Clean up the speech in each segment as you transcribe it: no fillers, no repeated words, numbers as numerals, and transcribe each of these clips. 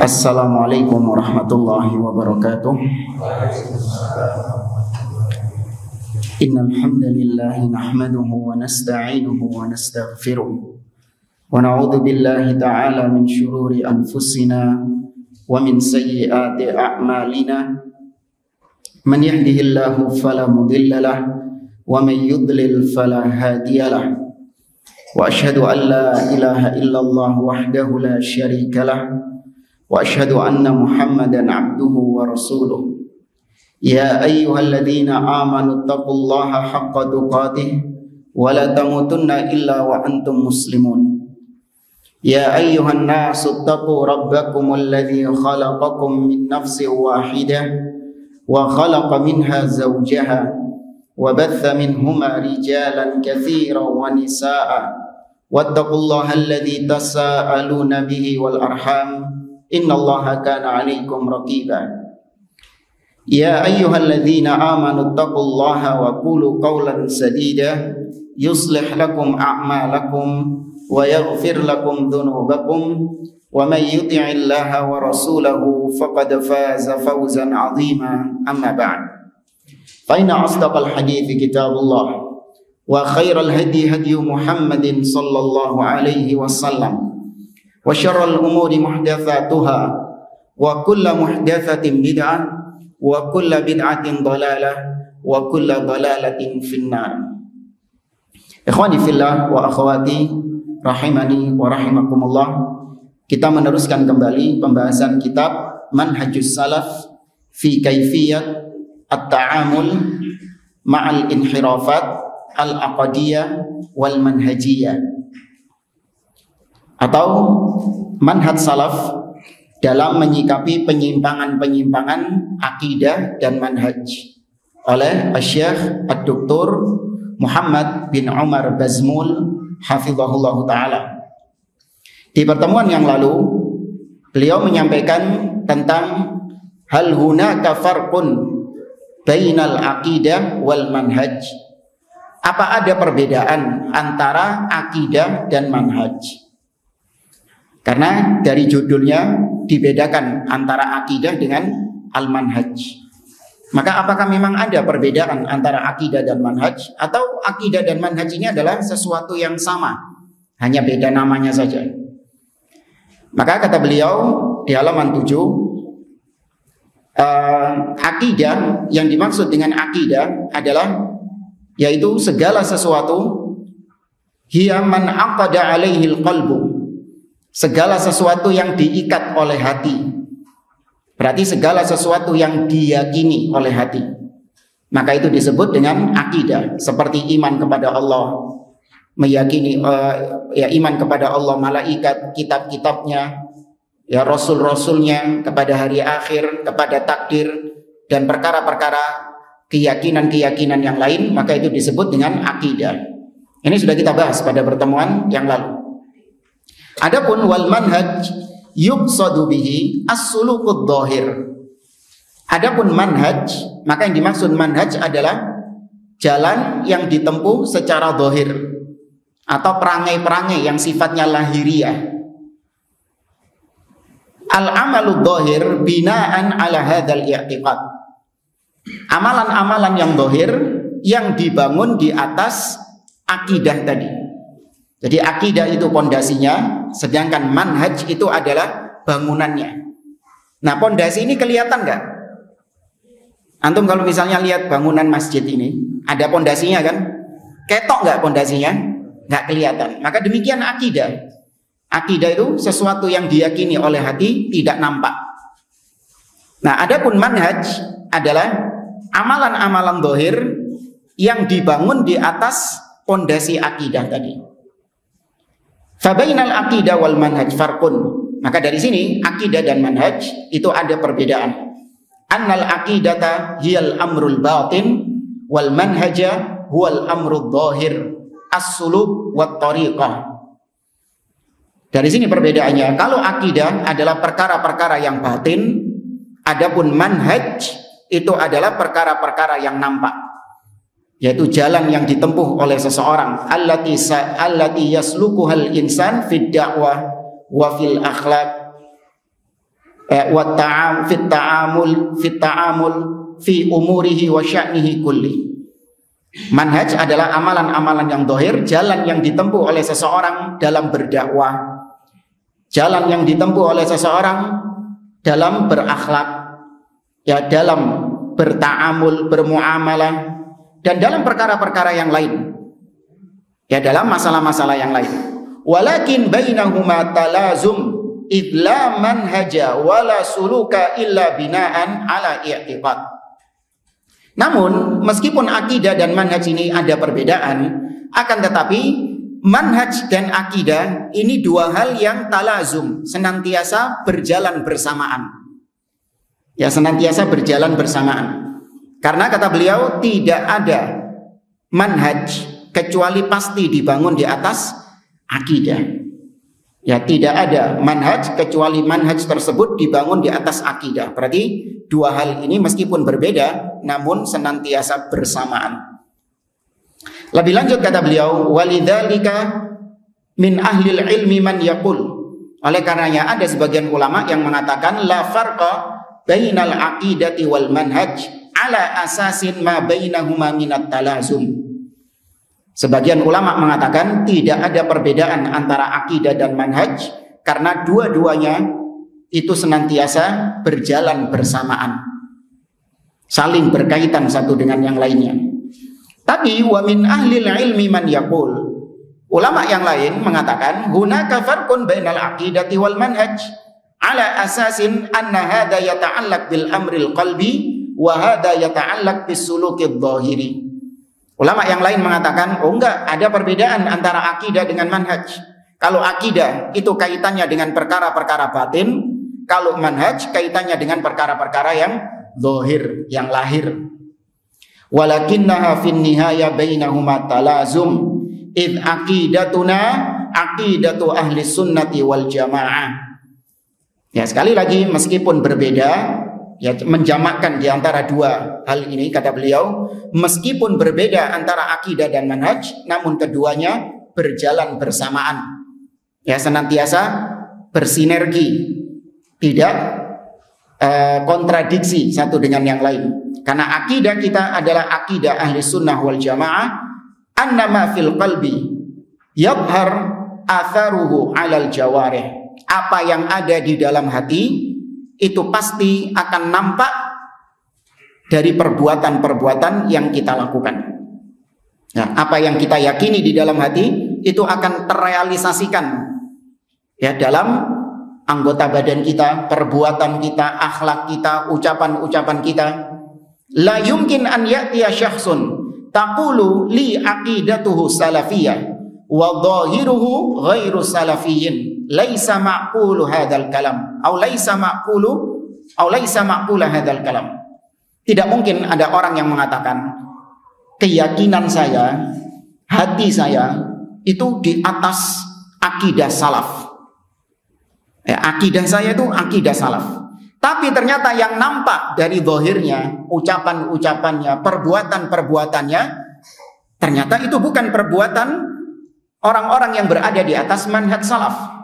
Assalamualaikum warahmatullahi wabarakatuh. Innal hamdalillah nahmaduhu wa nasta'inuhu wa nastaghfiruh wa na'udzu billahi ta'ala min shururi anfusina wa min sayyiati a'malina. Man yahdihillahu fala mudilla lahu wa man yudlil fala hadiya lahu. Wa asyhadu an la ilaha illallah wahdahu la syarika lahu wa asyhadu anna Muhammadan abduhu wa rasuluh. Ya ayyuhalladzina amanu taqullaha haqqa tuqatih wa la tamutunna illa wa antum muslimun. Ya ayyuhan nasu taqu rabbakumul ladzi khalaqakum min nafsin wahidah wa khalaqa minha zawjaha wa batha minhuma rijalan katsiran wa nisaa'a wattaqullaha alladzi tasaaluna bihi wal arham innallaha kana 'alaikum raqiba. Ya ayyuhalladzina amanu taqullaha wa qulu qawlan sadida yuslih lakum a'malakum wa yaghfir lakum dhunubakum wa may yuti'illaha wa rasulahu faqad faza fawzan 'azima. Amma ba'd. Fa inna asdaqal hadithi kitabullah wa khairal hadi hadi Muhammadin sallallahu alaihi wasallam wa syarrul umuri muhdatsatuha wa kullu muhdatsatin bid'ah wa kullu bid'atin dhalalah wa kullu dhalalatin finnar. Ikhwani fillah wa akhwati rahimani wa rahimakumullah. Kita meneruskan kembali pembahasan kitab Manhajus Salaf fi Kaifiyat At-Ta'amul Ma'al Inhirafat Al-Aqadiyah Wal Manhajiyah, atau manhaj salaf dalam menyikapi penyimpangan-penyimpangan akidah dan manhaj oleh Syekh Ad-Doktor Muhammad bin Umar Bazmul hafizahullah ta'ala. Di pertemuan yang lalu beliau menyampaikan tentang hal hunaka farqun bainal aqidah wal manhaj. Apa ada perbedaan antara akidah dan manhaj? Karena dari judulnya dibedakan antara akidah dengan al-manhaj. Maka apakah memang ada perbedaan antara akidah dan manhaj? Atau akidah dan manhaj ini adalah sesuatu yang sama, hanya beda namanya saja? Maka kata beliau di halaman 7, akidah, yang dimaksud dengan akidah adalah yaitu segala sesuatu hiya man aqada alaihil qalbu, segala sesuatu yang diikat oleh hati. Berarti segala sesuatu yang diyakini oleh hati, maka itu disebut dengan akidah. Seperti iman kepada Allah, meyakini iman kepada Allah, malaikat, kitab-kitabnya, ya rasul-rasulnya, kepada hari akhir, kepada takdir, dan perkara-perkara keyakinan-keyakinan yang lain, maka itu disebut dengan akidah. Ini sudah kita bahas pada pertemuan yang lalu. Adapun wal manhaj yuqsadu bihi as-sulukud dhahir. Adapun manhaj, maka yang dimaksud manhaj adalah jalan yang ditempuh secara dhahir atau perangai-perangai yang sifatnya lahiriah. Al-amalu dhahir binaan ala hadzal i'tiqad. Amalan-amalan yang dhahir yang dibangun di atas akidah tadi. Jadi akidah itu pondasinya, sedangkan manhaj itu adalah bangunannya. Nah, pondasi ini kelihatan nggak? Antum kalau misalnya lihat bangunan masjid ini, ada pondasinya kan? Ketok nggak pondasinya? Nggak kelihatan. Maka demikian akidah. Akidah itu sesuatu yang diyakini oleh hati, tidak nampak. Nah, adapun manhaj adalah amalan-amalan dhahir yang dibangun di atas pondasi akidah tadi. Fabainal aqidah wal manhaj farqun. Maka dari sini akidah dan manhaj itu ada perbedaan. Annal aqidata hiyal amrul batin wal manhaja huwal amrul dhahir as-suluk wat tariqah. Dari sini perbedaannya. Kalau akidah adalah perkara-perkara yang batin, adapun manhaj itu adalah perkara-perkara yang nampak, yaitu jalan yang ditempuh oleh seseorang, allati yaslukuhal insan fid da'wah wa fil akhlaq fit ta'amul fi umurihi wa sya'nihi kulli. Manhaj adalah amalan-amalan yang zahir, jalan yang ditempuh oleh seseorang dalam berdakwah, jalan yang ditempuh oleh seseorang dalam berakhlak, ya, dalam berta'amul, bermuamalah, dan dalam perkara-perkara yang lain, ya, dalam masalah-masalah yang lain. Walakin bainahuma talazum idla manhaja wala suluka illa binaan ala i'tiqad. Namun meskipun akidah dan manhaj ini ada perbedaan, akan tetapi manhaj dan akidah ini dua hal yang talazum, senantiasa berjalan bersamaan. Ya, senantiasa berjalan bersamaan. Karena kata beliau, tidak ada manhaj kecuali pasti dibangun di atas akidah. Ya, tidak ada manhaj kecuali manhaj tersebut dibangun di atas akidah. Berarti dua hal ini meskipun berbeda namun senantiasa bersamaan. Lebih lanjut kata beliau, walidzalika min ahlil ilmi man yaqul. Oleh karenanya ada sebagian ulama yang mengatakan la farqa bainal aqidati wal manhaj ala asasin ma bainahuma minat talazum. Sebagian ulama mengatakan tidak ada perbedaan antara akidah dan manhaj karena dua-duanya itu senantiasa berjalan bersamaan, saling berkaitan satu dengan yang lainnya. Tapi wa min ahlil ilmi man yaqul, ulama yang lain mengatakan hunaka farqun bainal aqidati wal manhaj ala asasin anna hadha yata'allaq bil amril qalbi wa hadha yata'allaq bis sulukid dhahiri. Ulama yang lain mengatakan, oh enggak, ada perbedaan antara akidah dengan manhaj. Kalau akidah itu kaitannya dengan perkara-perkara batin, kalau manhaj kaitannya dengan perkara-perkara yang zahir, yang lahir. Walakinnaha fin nihaya bainahuma talazum id aqidatuna aqidatu ahli sunnati wal jamaah. Ya, sekali lagi meskipun berbeda, ya, menjamakkan di antara dua hal ini kata beliau, meskipun berbeda antara akidah dan manhaj, namun keduanya berjalan bersamaan. Ya, senantiasa bersinergi, tidak kontradiksi satu dengan yang lain. Karena akidah kita adalah akidah ahli sunnah wal jamaah, annama fil qalbi yadhhar atharuhu alal jawarih. Apa yang ada di dalam hati itu pasti akan nampak dari perbuatan-perbuatan yang kita lakukan. Nah, apa yang kita yakini di dalam hati itu akan terrealisasikan, ya, dalam anggota badan kita, perbuatan kita, akhlak kita, ucapan-ucapan kita. La yumkin an ya'tiya syakhsun taqulu li aqidatuhu salafiyah wa dhahiruhu ghairu salafiyyin. Laisa ma'qulu hadzal kalam atau laisa ma'qula hadzal kalam. Tidak mungkin ada orang yang mengatakan keyakinan saya, hati saya itu di atas akidah salaf. Ya, akidah saya itu akidah salaf. Tapi ternyata yang nampak dari zahirnya, ucapan-ucapannya, perbuatan-perbuatannya, ternyata itu bukan perbuatan orang-orang yang berada di atas manhaj salaf.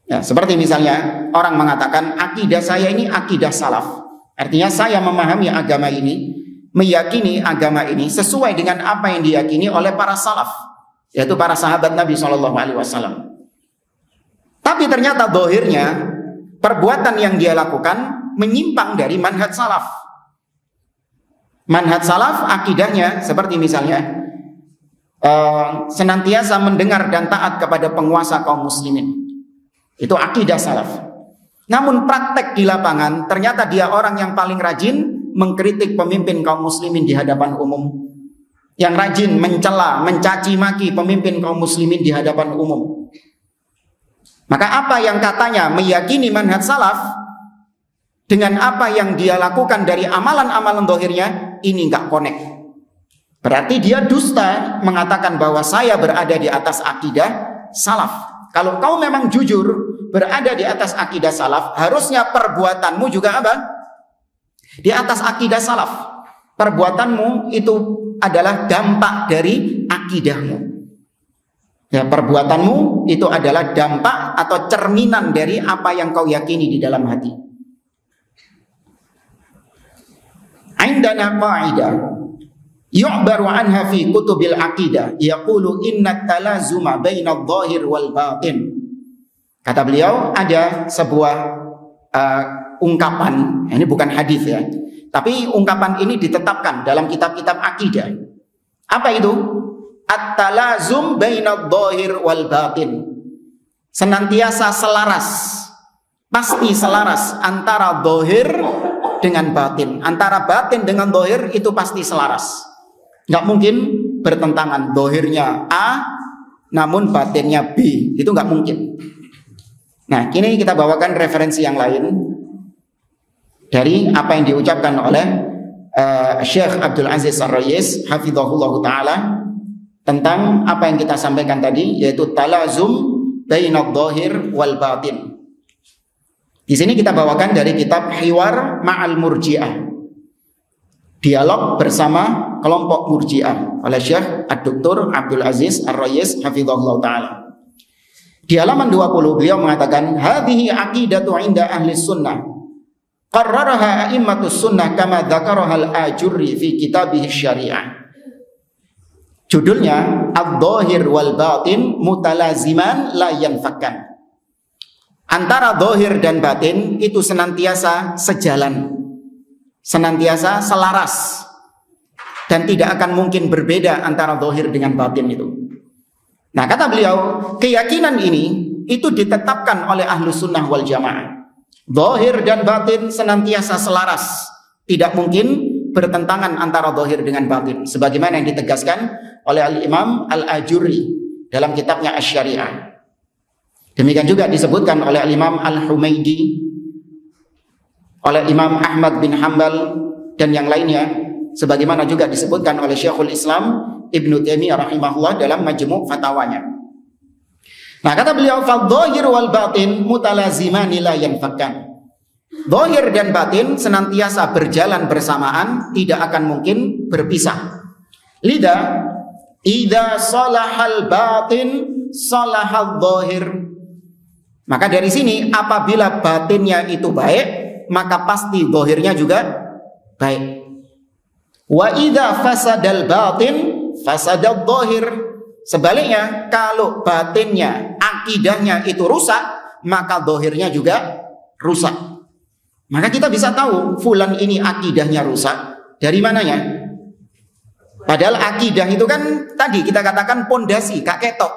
Ya, seperti misalnya orang mengatakan akidah saya ini akidah salaf. Artinya saya memahami agama ini, meyakini agama ini sesuai dengan apa yang diyakini oleh para salaf, yaitu para sahabat Nabi SAW. Tapi ternyata zahirnya perbuatan yang dia lakukan menyimpang dari manhaj salaf. Manhaj salaf akidahnya seperti misalnya senantiasa mendengar dan taat kepada penguasa kaum muslimin. Itu akidah salaf. Namun praktek di lapangan ternyata dia orang yang paling rajin mengkritik pemimpin kaum muslimin di hadapan umum, yang rajin mencela, mencaci maki pemimpin kaum muslimin di hadapan umum. Maka apa yang katanya meyakini manhaj salaf dengan apa yang dia lakukan dari amalan-amalan zahirnya ini enggak connect. Berarti dia dusta mengatakan bahwa saya berada di atas akidah salaf. Kalau kau memang jujur berada di atas akidah salaf, harusnya perbuatanmu juga apa? Di atas akidah salaf. Perbuatanmu itu adalah dampak dari akidahmu. Ya, perbuatanmu itu adalah dampak atau cerminan dari apa yang kau yakini di dalam hati. Indana qa'idah yu'baru anha fi kutubil aqidah yaqulu inna talazuma baina adh-dhahir wal batin. Kata beliau, ada sebuah ungkapan, ini bukan hadis ya, tapi ungkapan ini ditetapkan dalam kitab-kitab akidah. Apa itu? At-talazum bainadh dhahir wal batin. Senantiasa selaras, pasti selaras antara dhahir dengan batin. Antara batin dengan dhahir itu pasti selaras. Nggak mungkin bertentangan, dhahirnya A namun batinnya B, itu nggak mungkin. Nah, kini kita bawakan referensi yang lain dari apa yang diucapkan oleh Syekh Abdul Aziz Ar-Rayis hafizahullah ta'ala tentang apa yang kita sampaikan tadi, yaitu talazum bainadh dhahir wal batin. Di sini kita bawakan dari kitab Hiwar Ma'al Murji'ah, dialog bersama kelompok Murji'ah oleh Syekh Ad-Doktor Abdul Aziz Ar-Rayis hafizahullah ta'ala. Di halaman 20 beliau mengatakan, hadhihi aqidatu 'inda ahli sunnah qarraraha a'immatus sunnah kama dzakaraha al-Ajurri fi kitabih syariah. Judulnya ad-dhahir wal batin mutalaziman la yanfakkan. Antara dhahir dan batin itu senantiasa sejalan, senantiasa selaras, dan tidak akan mungkin berbeda antara dhahir dengan batin itu. Nah, kata beliau, keyakinan ini itu ditetapkan oleh ahlu sunnah wal jamaah. Dhahir dan batin senantiasa selaras, tidak mungkin bertentangan antara dhahir dengan batin, sebagaimana yang ditegaskan oleh Al-Imam Al-Ajurri dalam kitabnya Asy-Syariah. Demikian juga disebutkan oleh Al-Imam Al-Humaidi, oleh Imam Ahmad bin Hanbal dan yang lainnya, sebagaimana juga disebutkan oleh Syekhul Islam Ibnu Taimiyah rahimahullah dalam Majmu' Fatawanya. Nah, kata beliau, fadh-dhahir wal batin mutalazimani la yanfakkan. Dhahir dan batin senantiasa berjalan bersamaan, tidak akan mungkin berpisah. Lidha idza salahal batin salahal dhahir. Maka dari sini, apabila batinnya itu baik, maka pasti dhahirnya juga baik. Wa idza fasadal batin fasadad dhahir. Sebaliknya, kalau batinnya, akidahnya itu rusak, maka dhahirnya juga rusak. Maka kita bisa tahu fulan ini akidahnya rusak dari mananya. Padahal akidah itu kan tadi kita katakan pondasi, kak ketok.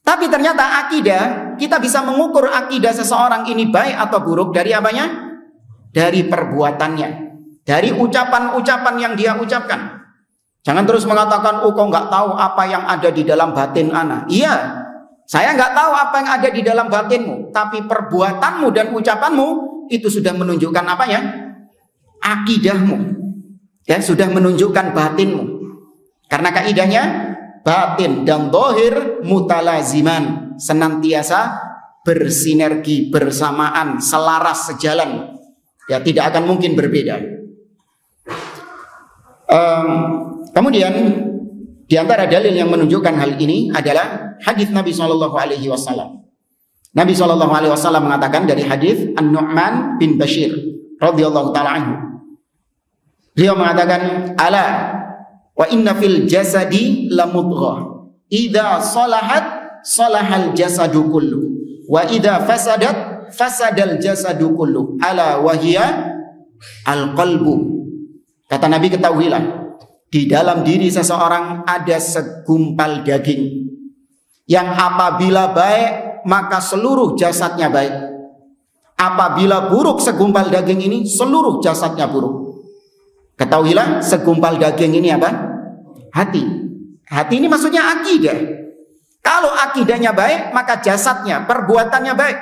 Tapi ternyata akidah, kita bisa mengukur akidah seseorang ini baik atau buruk dari apanya? Dari perbuatannya, dari ucapan-ucapan yang dia ucapkan. Jangan terus mengatakan, oh kau nggak tahu apa yang ada di dalam batin ana. Iya, saya nggak tahu apa yang ada di dalam batinmu, tapi perbuatanmu dan ucapanmu itu sudah menunjukkan apanya? Akidahmu. Ya, sudah menunjukkan batinmu. Karena kaidahnya batin dan dhahir mutalaziman, senantiasa bersinergi, bersamaan, selaras, sejalan. Ya, tidak akan mungkin berbeda. Kemudian di antara dalil yang menunjukkan hal ini adalah hadis Nabi SAW. Nabi SAW mengatakan dari hadis An-Nu'man bin Bashir radhiyallahu taala anhu. Beliau mengatakan, ala wa inna fil jasadi lamudghah idza salahat salahal jasadu kullu wa idza fasadat fasadal jasadu kullu ala wa hiya al-qalbu. Kata Nabi, ketahuilah, di dalam diri seseorang ada segumpal daging yang apabila baik maka seluruh jasadnya baik. Apabila buruk segumpal daging ini, seluruh jasadnya buruk. Ketahuilah, segumpal daging ini apa? Hati. Hati ini maksudnya akidah. Kalau akidahnya baik, maka jasadnya, perbuatannya baik.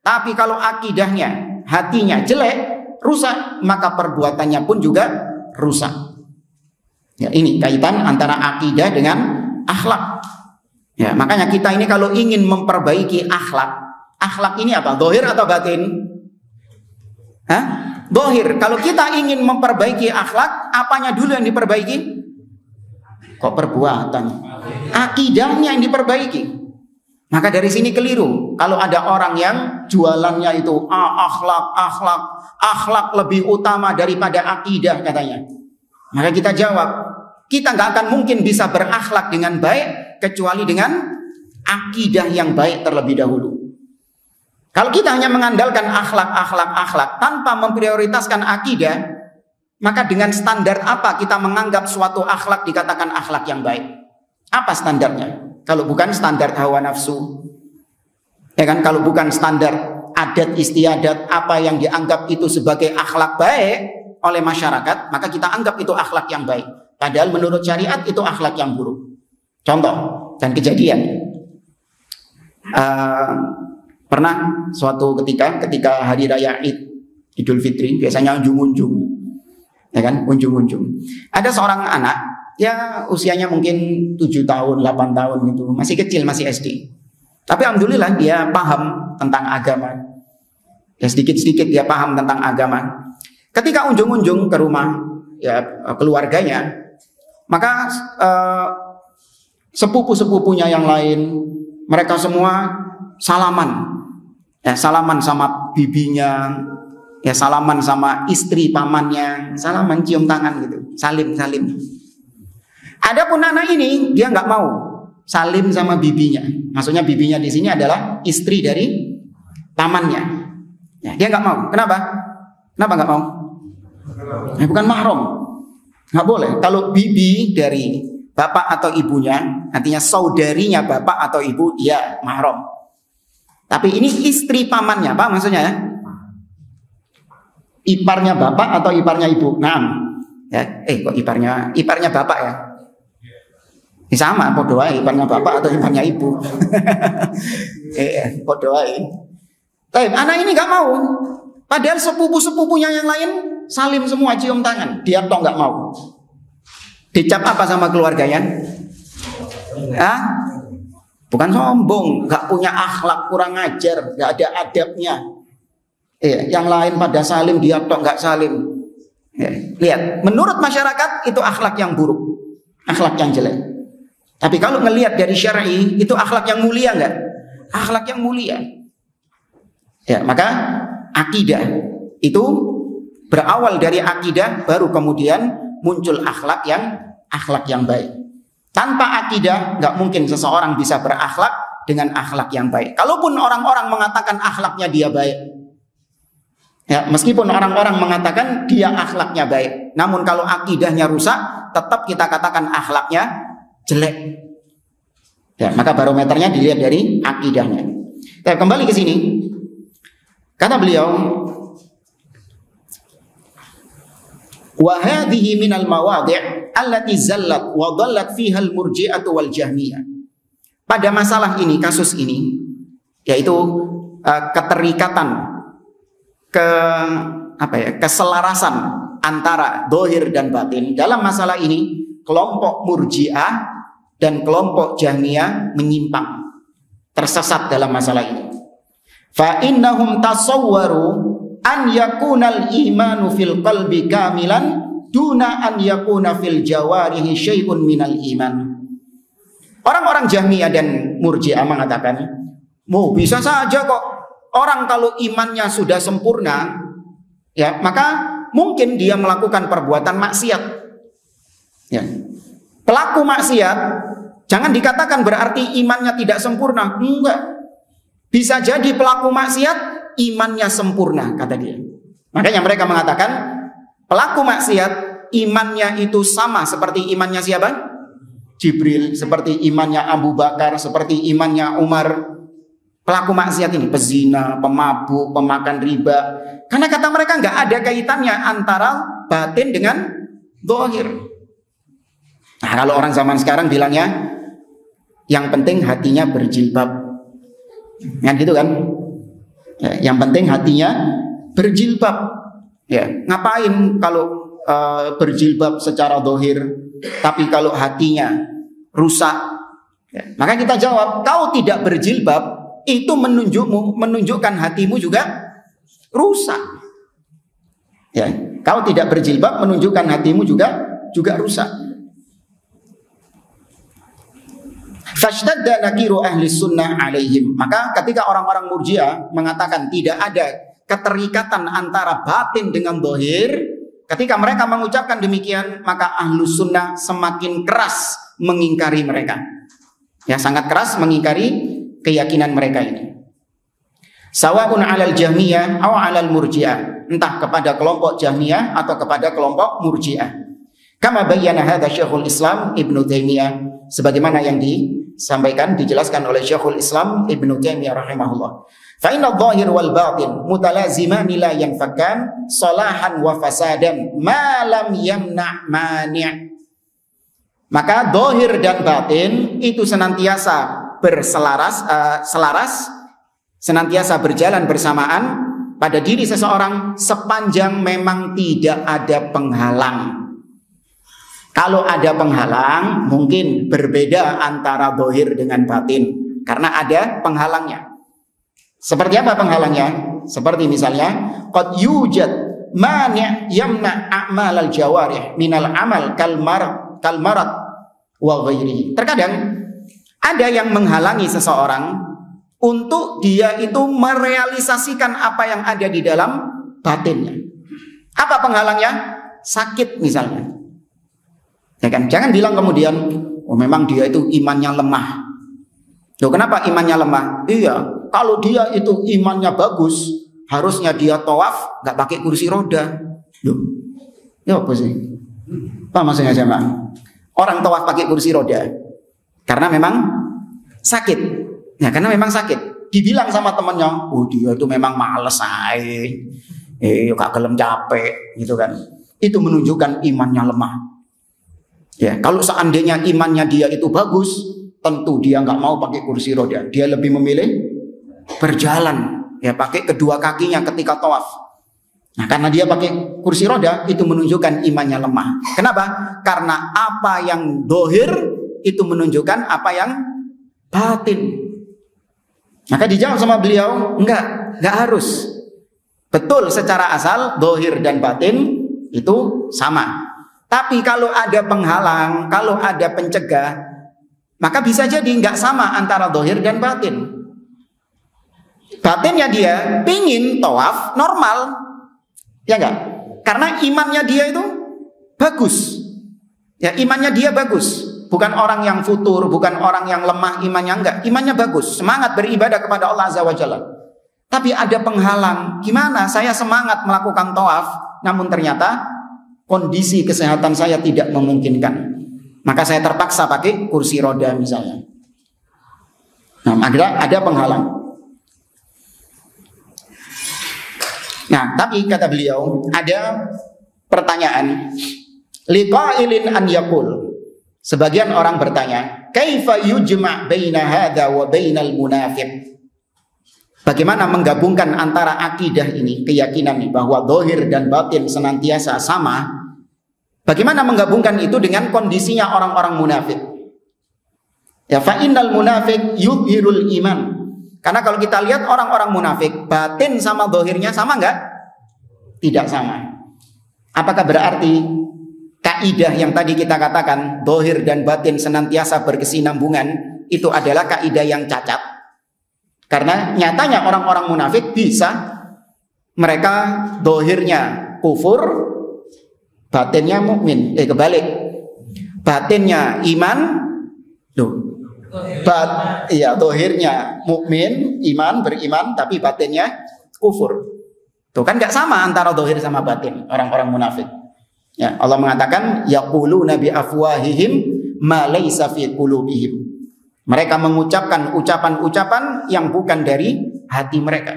Tapi kalau akidahnya, hatinya jelek, rusak, maka perbuatannya pun juga rusak. Ya, ini kaitan antara akidah dengan akhlak. Ya, makanya kita ini kalau ingin memperbaiki akhlak, akhlak ini apa? Dhahir atau batin? Hah? Dhahir. Kalau kita ingin memperbaiki akhlak, apanya dulu yang diperbaiki? Kok perbuatan? Akidahnya yang diperbaiki. Maka dari sini keliru. Kalau ada orang yang jualannya itu akhlak lebih utama daripada akidah katanya. Maka kita jawab, kita nggak akan mungkin bisa berakhlak dengan baik kecuali dengan akidah yang baik terlebih dahulu. Kalau kita hanya mengandalkan akhlak tanpa memprioritaskan akidah, maka dengan standar apa kita menganggap suatu akhlak dikatakan akhlak yang baik? Apa standarnya? Kalau bukan standar hawa nafsu, ya kan? Kalau bukan standar adat istiadat, apa yang dianggap itu sebagai akhlak baik oleh masyarakat, maka kita anggap itu akhlak yang baik. Padahal menurut syariat itu akhlak yang buruk. Contoh dan kejadian. Pernah suatu ketika hari raya Idul Fitri, biasanya unjung-unjung, ya kan? Unjung-unjung. Ada seorang anak, ya usianya mungkin 7 tahun, 8 tahun gitu, masih kecil, masih SD. Tapi alhamdulillah dia paham tentang agama. Ya sedikit-sedikit dia paham tentang agama. Ketika unjung-unjung ke rumah ya keluarganya, maka sepupu-sepupunya yang lain, mereka semua salaman. Ya, salaman sama bibinya, ya salaman sama istri pamannya, salaman cium tangan gitu, salim. Adapun anak ini dia nggak mau salim sama bibinya. Maksudnya bibinya di sini adalah istri dari pamannya. Ya, dia nggak mau. Kenapa? Kenapa nggak mau? Bukan mahram. Nggak boleh. Kalau bibi dari bapak atau ibunya, artinya saudarinya bapak atau ibu, ya mahram. Tapi ini istri pamannya, apa maksudnya ya? Iparnya bapak atau iparnya ibu? Nah, ya, kok iparnya bapak ya? Sama, podo wae iparnya bapak atau iparnya ibu. Podo wae. Tapi anak ini nggak mau. Padahal sepupu-sepupunya yang lain salim semua, cium tangan. Dia toh nggak mau. Dicap apa sama keluarganya? Bukan sombong, nggak punya akhlak, kurang ajar, nggak ada adabnya. Yang lain pada salim, dia toh nggak salim. Lihat, menurut masyarakat itu akhlak yang buruk, akhlak yang jelek. Tapi kalau ngelihat dari syar'i, itu akhlak yang mulia nggak? Akhlak yang mulia. Ya, maka akidah itu berawal dari akidah, baru kemudian muncul akhlak yang baik. Tanpa akidah, nggak mungkin seseorang bisa berakhlak dengan akhlak yang baik. Kalaupun orang-orang mengatakan akhlaknya dia baik, ya, meskipun orang-orang mengatakan dia akhlaknya baik, namun kalau akidahnya rusak, tetap kita katakan akhlaknya jelek. Ya, maka barometernya dilihat dari akidahnya. Kita kembali ke sini. Kata beliau, wa hadhihi minal mawadhi' allati zallat wa dhallat fiha al-murji'atu wal jahmiyah. Pada masalah ini, kasus ini, yaitu keterikatan, keselarasan antara dohir dan batin. Dalam masalah ini, kelompok murji'ah dan kelompok jahmiyah menyimpang, tersesat dalam masalah ini. Fa innahum tasawwaru an yakunal imanu fil qalbi kamilan duna an yakuna fil jawarihi syai'un minal iman. Orang-orang Jahmiyah dan Murji'ah mengatakan, bisa saja kok orang kalau imannya sudah sempurna, ya maka mungkin dia melakukan perbuatan maksiat. Ya. Pelaku maksiat jangan dikatakan berarti imannya tidak sempurna. Enggak. Bisa jadi pelaku maksiat imannya sempurna, kata dia. Makanya mereka mengatakan pelaku maksiat imannya itu sama seperti imannya siapa? Jibril, seperti imannya Abu Bakar, seperti imannya Umar. Pelaku maksiat ini pezina, pemabuk, pemakan riba. Karena kata mereka nggak ada kaitannya antara batin dengan zahir. Nah, kalau orang zaman sekarang bilangnya yang penting hatinya berjilbab. Kan gitu kan? Ya, yang penting hatinya berjilbab. Ya, ngapain kalau berjilbab secara zahir, tapi kalau hatinya rusak? Ya, maka kita jawab, kau tidak berjilbab itu menunjukkan hatimu juga rusak. Ya, kau tidak berjilbab menunjukkan hatimu juga rusak. Fashtadda nakiru ahli sunnah alaihim. Maka ketika orang-orang Murji'ah mengatakan tidak ada keterikatan antara batin dengan zahir, ketika mereka mengucapkan demikian, maka ahlu sunnah semakin keras mengingkari mereka. Ya, sangat keras mengingkari keyakinan mereka ini. Sawa'un 'alal Jahmiyah atau 'alal Murji'ah, entah kepada kelompok Jahmiyah atau kepada kelompok Murji'ah. Kama bayyana hadza Syekhul Islam Ibnu Taimiyah, sebagaimana yang disampaikan dijelaskan oleh Syekhul Islam Ibnu Taimiyah rahimahullah. Fa inna adh-dhahir wal batin mutalazimani la yanfakan salahan wa fasadan ma lam yamna' mani'. Maka zahir dan batin itu senantiasa selaras, senantiasa berjalan bersamaan pada diri seseorang sepanjang memang tidak ada penghalang. Kalau ada penghalang, mungkin berbeda antara zahir dengan batin karena ada penghalangnya. Seperti apa penghalangnya? Seperti misalnya qad yujad mani' yamna' a'mal al-jawarih minal amal kal marad wa ghairihi. Terkadang ada yang menghalangi seseorang untuk dia itu merealisasikan apa yang ada di dalam batinnya. Apa penghalangnya? Sakit misalnya. Ya kan? Jangan bilang kemudian, oh memang dia itu imannya lemah. Loh, kenapa imannya lemah? Iya, kalau dia itu imannya bagus, harusnya dia tawaf nggak pakai kursi roda. Loh, ya apa sih? Apa maksudnya sama? Orang tawaf pakai kursi roda karena memang sakit. Ya, karena memang sakit. Dibilang sama temannya, oh dia itu memang males aja, gak gelem capek, gitu kan? Itu menunjukkan imannya lemah. Ya, kalau seandainya imannya dia itu bagus, tentu dia nggak mau pakai kursi roda. Dia lebih memilih berjalan, ya pakai kedua kakinya ketika tawaf. Nah, karena dia pakai kursi roda, itu menunjukkan imannya lemah. Kenapa? Karena apa yang zahir itu menunjukkan apa yang batin. Maka dijawab sama beliau, enggak harus. Betul, secara asal zahir dan batin itu sama. Tapi kalau ada penghalang, kalau ada pencegah, maka bisa jadi nggak sama antara zahir dan batin. Batinnya dia pingin tawaf normal, ya enggak? Karena imannya dia itu bagus. Ya, imannya dia bagus. Bukan orang yang futur, bukan orang yang lemah imannya, enggak. Imannya bagus, semangat beribadah kepada Allah Azza wa Jalla. Tapi ada penghalang. Gimana? Saya semangat melakukan tawaf, namun ternyata kondisi kesehatan saya tidak memungkinkan. Maka saya terpaksa pakai kursi roda misalnya. Nah, ada penghalang. Nah, tapi kata beliau, ada pertanyaan. Liqa'ilin an yaqul. Sebagian orang bertanya, kaifa yujma' baina hadza wa bainal munafiq? Bagaimana menggabungkan antara akidah ini, keyakinan ini bahwa zahir dan batin senantiasa sama? Bagaimana menggabungkan itu dengan kondisinya orang-orang munafik? Ya, fa innal munafiq yudhirul iman. Karena kalau kita lihat orang-orang munafik, batin sama zahirnya sama enggak? Tidak sama. Apakah berarti kaidah yang tadi kita katakan zahir dan batin senantiasa berkesinambungan itu adalah kaidah yang cacat? Karena nyatanya orang-orang munafik bisa mereka zahirnya kufur, batinnya mukmin. Kebalik. Batinnya iman, zahirnya mukmin, iman, beriman, tapi batinnya kufur. Tuh kan nggak sama antara zahir sama batin orang-orang munafik. Ya, Allah mengatakan yaquluna bi afwahihim ma laysa fi qulubihim. Mereka mengucapkan ucapan-ucapan yang bukan dari hati mereka.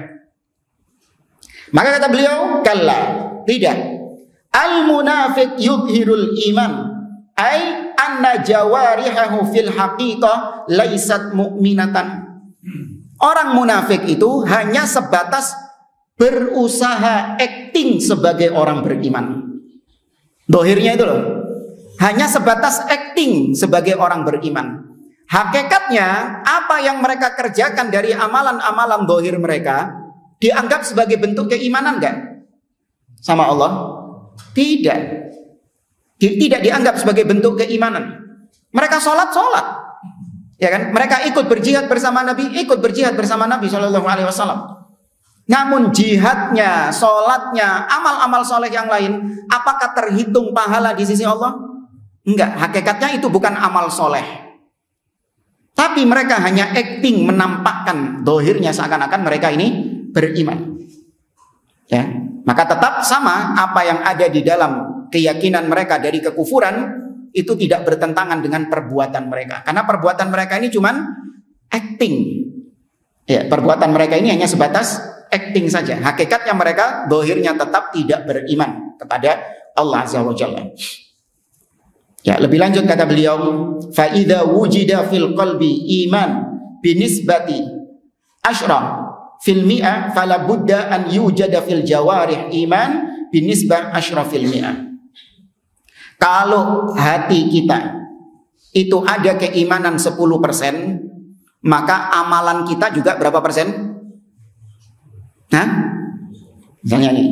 Maka kata beliau, kalla, tidak. Al-munafiq yudhirul iman, ay anna jawarihahu fil haqiqah laisat mu'minatan. Orang munafik itu hanya sebatas berusaha acting sebagai orang beriman. Dohirnya itu loh, hanya sebatas acting sebagai orang beriman. Hakikatnya apa yang mereka kerjakan dari amalan-amalan dohir mereka dianggap sebagai bentuk keimanan enggak? Sama Allah? Tidak. Tidak dianggap sebagai bentuk keimanan. Mereka sholat. Ya kan? Mereka ikut berjihad bersama Nabi, Shallallahu Alaihi Wasallam. Namun jihadnya, sholatnya, amal-amal soleh yang lain, apakah terhitung pahala di sisi Allah? Enggak. Hakikatnya itu bukan amal soleh. Tapi mereka hanya acting, menampakkan dohirnya seakan-akan mereka ini beriman. Ya, maka tetap sama apa yang ada di dalam keyakinan mereka dari kekufuran itu tidak bertentangan dengan perbuatan mereka. Karena perbuatan mereka ini cuman acting. Ya, perbuatan mereka ini hanya sebatas acting saja. Hakikatnya mereka dohirnya tetap tidak beriman kepada Allah Azza wa Jalla. Ya, lebih lanjut kata beliau, fa idza wujida fil qalbi iman binisbati asyra fil mi'ah fala budda an yujada fil jawarih iman binisbah asyra fil mi'ah. Kalau hati kita itu ada keimanan 10%, maka amalan kita juga berapa persen? Hah? Misalnya nih,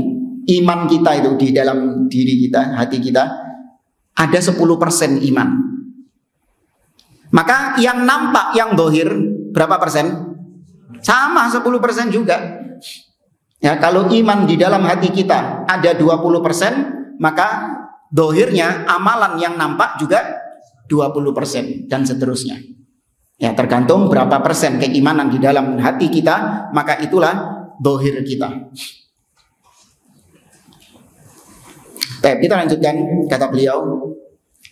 iman kita itu di dalam diri kita, hati kita ada 10% iman. Maka yang nampak, yang dohir berapa persen? Sama 10% juga. Ya, kalau iman di dalam hati kita ada 20%, maka dohirnya amalan yang nampak juga 20% dan seterusnya. Ya, tergantung berapa persen keimanan di dalam hati kita, maka itulah dohir kita. Baik, kita lanjutkan kata beliau.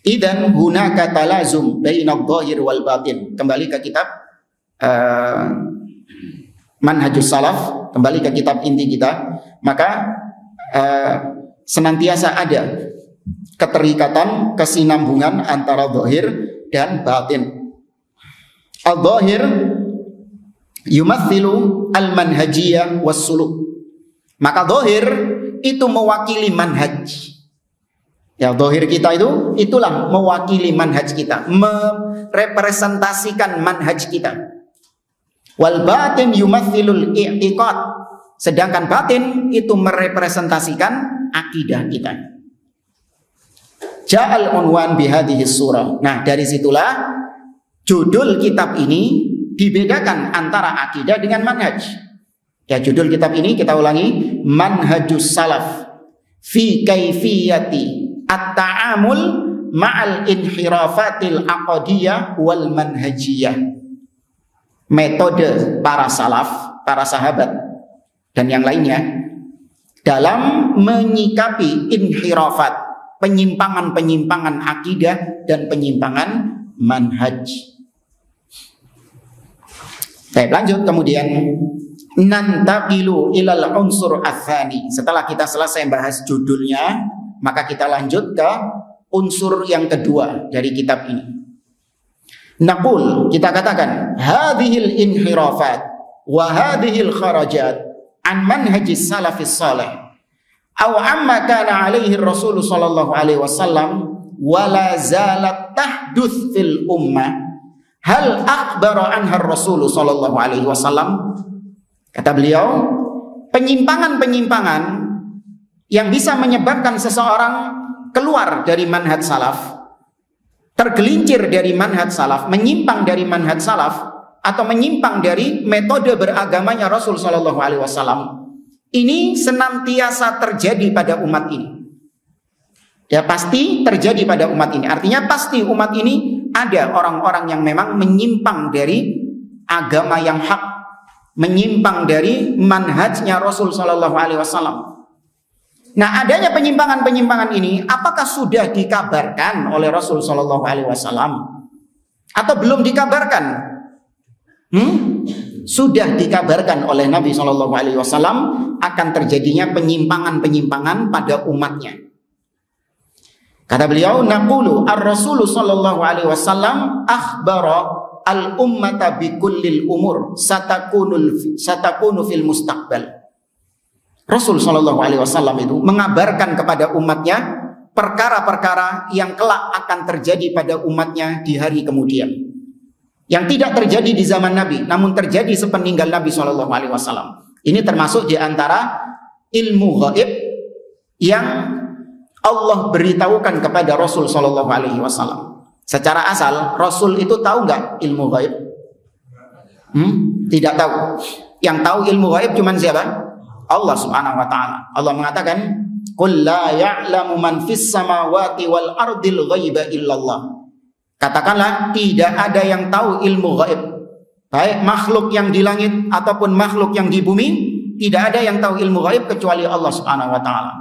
Idan hunaka talazum bainadh dhahir wal batin. Kembali ke kitab Manhajus Salaf, kembali ke kitab inti kita, maka senantiasa ada keterikatan, kesinambungan antara zahir dan batin. Al-zahir yumathilu al-manhajiyah was-suluk. Maka zahir itu mewakili manhaj. Ya, zahir kita itu itulah mewakili manhaj kita, merepresentasikan manhaj kita. Wal batin yumathilul i'tiqad. Sedangkan batin itu merepresentasikan akidah kita. Ja'al unwan bihadhihi surah. Nah, dari situlah judul kitab ini dibedakan antara akidah dengan manhaj. Ya, judul kitab ini kita ulangi, Manhajus Salaf fi kaifiyati at-ta'amul ma'al inhirafatil aqdiyah wal manhajiyah. Metode para salaf, para sahabat dan yang lainnya dalam menyikapi inhirafat, penyimpangan-penyimpangan akidah dan penyimpangan manhaj. Baik, lanjut kemudian nantaqilu ilal unsur atsani. Setelah kita selesai bahas judulnya, maka kita lanjut ke unsur yang kedua dari kitab ini. Naqul, kita katakan hadhil inhirafat wa hadhil kharajat an manhajis salafis salih aw amma kana alaihi Rasul sallallahu alaihi wasallam wa la zalat tahduts fil ummah hal akhbara anha Rasul sallallahu alaihi wasallam. Kata beliau, penyimpangan-penyimpangan yang bisa menyebabkan seseorang keluar dari manhaj salaf, tergelincir dari manhaj salaf, menyimpang dari manhaj salaf, atau menyimpang dari metode beragamanya Rasul sallallahu alaihi wasallam, ini senantiasa terjadi pada umat ini. Ya, pasti terjadi pada umat ini. Artinya pasti umat ini ada orang-orang yang memang menyimpang dari agama yang hak, menyimpang dari manhajnya Rasul sallallahu alaihi wasallam. Nah, adanya penyimpangan-penyimpangan ini apakah sudah dikabarkan oleh Rasul sallallahu alaihi wasallam atau belum dikabarkan? Sudah dikabarkan oleh Nabi sallallahu alaihi wasallam akan terjadinya penyimpangan-penyimpangan pada umatnya. Kata beliau, naqulu ar-Rasul sallallahu alaihi wasallam akhbara al-ummata bi kullil umur satakunu fil mustaqbal. Rasul sallallahu alaihi wasallam itu mengabarkan kepada umatnya perkara-perkara yang kelak akan terjadi pada umatnya di hari kemudian. Yang tidak terjadi di zaman Nabi, namun terjadi sepeninggal Nabi sallallahu alaihi wasallam. Ini termasuk di antara ilmu gaib yang Allah beritahukan kepada Rasul sallallahu alaihi wasallam. Secara asal, Rasul itu tahu nggak ilmu gaib? Tidak tahu. Yang tahu ilmu gaib cuma siapa? Allah Subhanahu wa taala. Allah mengatakan, "Qul la ya'lamu man fis samawati wal ardil ghaiba illallah." Katakanlah, tidak ada yang tahu ilmu gaib. Baik makhluk yang di langit ataupun makhluk yang di bumi, tidak ada yang tahu ilmu gaib kecuali Allah Subhanahu wa taala.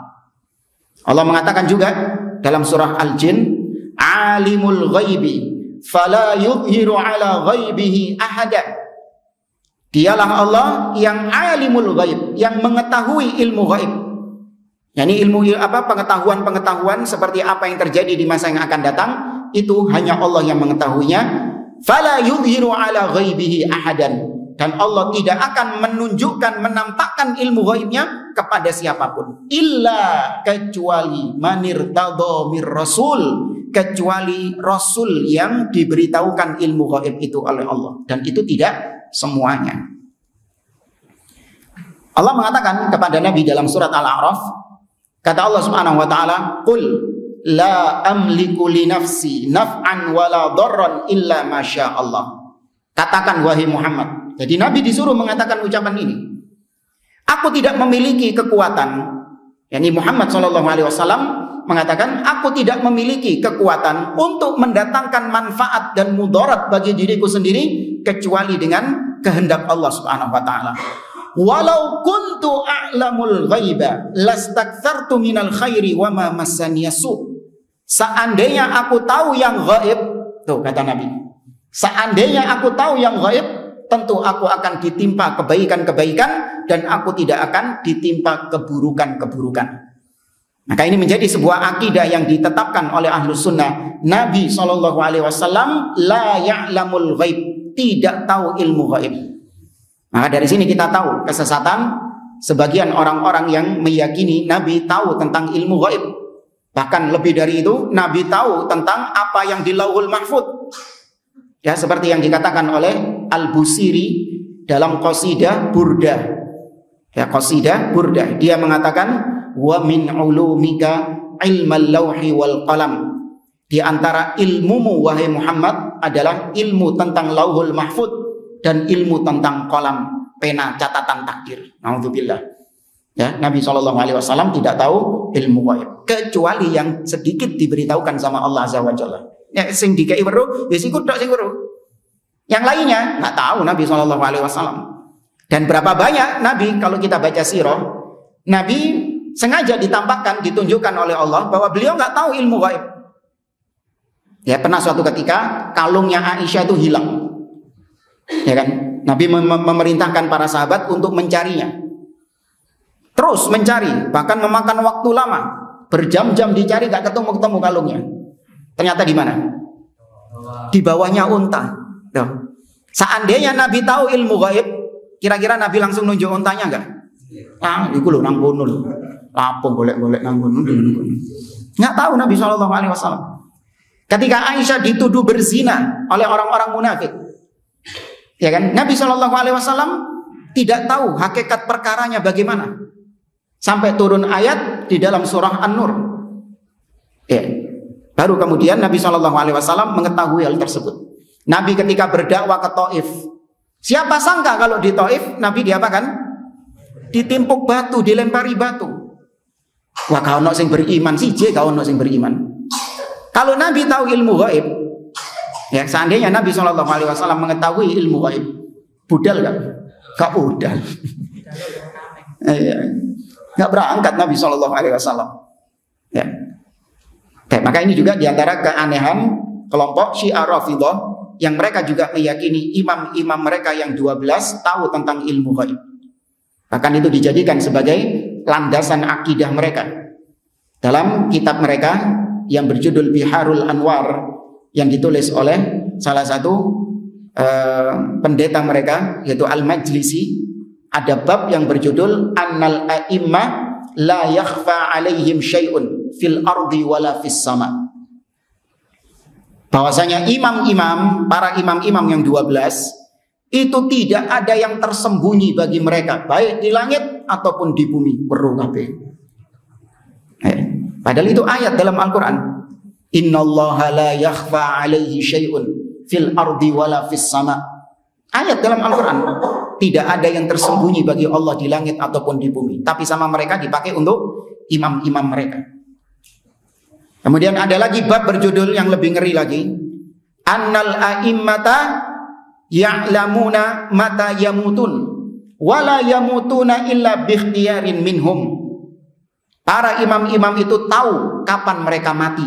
Allah mengatakan juga dalam surah Al-Jin, "Alimul ghaibi fala yudhiru ala ghaibihi ahada." Dialah Allah yang alimul ghaib, yang mengetahui ilmu ghaib. Yani ilmu pengetahuan seperti apa yang terjadi di masa yang akan datang, itu hanya Allah yang mengetahuinya. Fala yudhiru ala ghaibihi ahadan, dan Allah tidak akan menunjukkan, menampakkan ilmu ghaibnya kepada siapapun, illa kecuali manirtadha mir rasul, kecuali rasul yang diberitahukan ilmu ghaib itu oleh Allah, dan itu tidak semuanya. Allah mengatakan kepada Nabi dalam surat Al-A'raf, kata Allah Subhanahu wa taala, "Qul la amliku li nafsi naf'an wala dharran illa ma syaa Allah." Katakan wahai Muhammad. Jadi Nabi disuruh mengatakan ucapan ini. Aku tidak memiliki kekuatan. Yani Muhammad sallallahu alaihi wasallam mengatakan, aku tidak memiliki kekuatan untuk mendatangkan manfaat dan mudarat bagi diriku sendiri kecuali dengan kehendak Allah Subhanahu wa taala. Walau kuntu a'lamul ghaiba lastakthartu minal khairi wa ma massaniya su. Seandainya aku tahu yang gaib, tuh kata Nabi. Seandainya aku tahu yang gaib, tentu aku akan ditimpa kebaikan-kebaikan dan aku tidak akan ditimpa keburukan-keburukan. Maka ini menjadi sebuah akidah yang ditetapkan oleh Ahlus Sunnah. Nabi SAW la ya'lamul ghaib, tidak tahu ilmu gaib. Maka dari sini kita tahu kesesatan sebagian orang-orang yang meyakini Nabi tahu tentang ilmu gaib. Bahkan lebih dari itu, Nabi tahu tentang apa yang di Lauhul Mahfud. Ya, seperti yang dikatakan oleh Al-Busiri dalam qasidah Burdah. Ya, qasidah Burdah. Dia mengatakan, wa min ulumika ilmal lauhi wal qalam. Di antara ilmumu wahai Muhammad adalah ilmu tentang Lauhul Mahfud dan ilmu tentang qalam, pena catatan takdir. Nauzubillah. Ya, Nabi SAW tidak tahu ilmu gaib kecuali yang sedikit diberitahukan sama Allah Azza wa Jalla. Ya, sing dikai weruh, ya sikut tok sing weruh. Yang lainnya nggak tahu Nabi SAW. Dan berapa banyak Nabi, kalau kita baca sirah, Nabi sengaja ditampakkan, ditunjukkan oleh Allah bahwa beliau nggak tahu ilmu gaib. Ya, pernah suatu ketika kalungnya Aisyah itu hilang. Ya kan? Nabi memerintahkan para sahabat untuk mencarinya. Terus mencari, bahkan memakan waktu lama, berjam-jam dicari, gak ketemu kalungnya. Ternyata di mana? Di bawahnya unta. Tuh. Seandainya Nabi tahu ilmu gaib, kira-kira Nabi langsung nunjuk untanya enggak? Ah, iku lho nang kono lho. Lapung golek-golek nang kono. Enggak tahu Nabi SAW. Ketika Aisyah dituduh berzina oleh orang-orang munafik, ya kan? Nabi SAW tidak tahu hakikat perkaranya bagaimana. Sampai turun ayat di dalam surah An-Nur. Ya. Baru kemudian Nabi SAW mengetahui hal tersebut. Nabi ketika berdakwah ke Taif, siapa sangka kalau di Taif Nabi diapakan? Ditimpuk batu, dilempari batu. Wah, kau nak sing beriman sih, kau nak sing beriman. Kalau Nabi tahu ilmu gaib, ya seandainya Nabi SAW mengetahui ilmu gaib, budal gak? Gak budal. Nggak berangkat Nabi SAW. Ya. Oke, maka ini juga diantara keanehan kelompok Syiah Rafidhah yang mereka juga meyakini imam-imam mereka yang 12 tahu tentang ilmu gaib. Bahkan itu dijadikan sebagai landasan akidah mereka. Dalam kitab mereka yang berjudul Biharul Anwar yang ditulis oleh salah satu pendeta mereka yaitu Al-Majlisi, ada bab yang berjudul Annal A'immah la yakhfa alaihim syai'un fil ardi wala fis sama. Bahwasanya imam-imam, para imam-imam yang 12 itu tidak ada yang tersembunyi bagi mereka, baik di langit ataupun di bumi. Padahal itu ayat dalam Al-Quran. Innallaha la yakhfa 'alaihi syai'un fil ardi wala fis sama. Ayat dalam Al-Qur'an. Tidak ada yang tersembunyi bagi Allah di langit ataupun di bumi. Tapi sama mereka dipakai untuk imam-imam mereka. Kemudian ada lagi bab berjudul yang lebih ngeri lagi. Annal a'immata ya'lamuna mata yamutun wala yamutuna illa biikhtiyarin minhum. Para imam-imam itu tahu kapan mereka mati.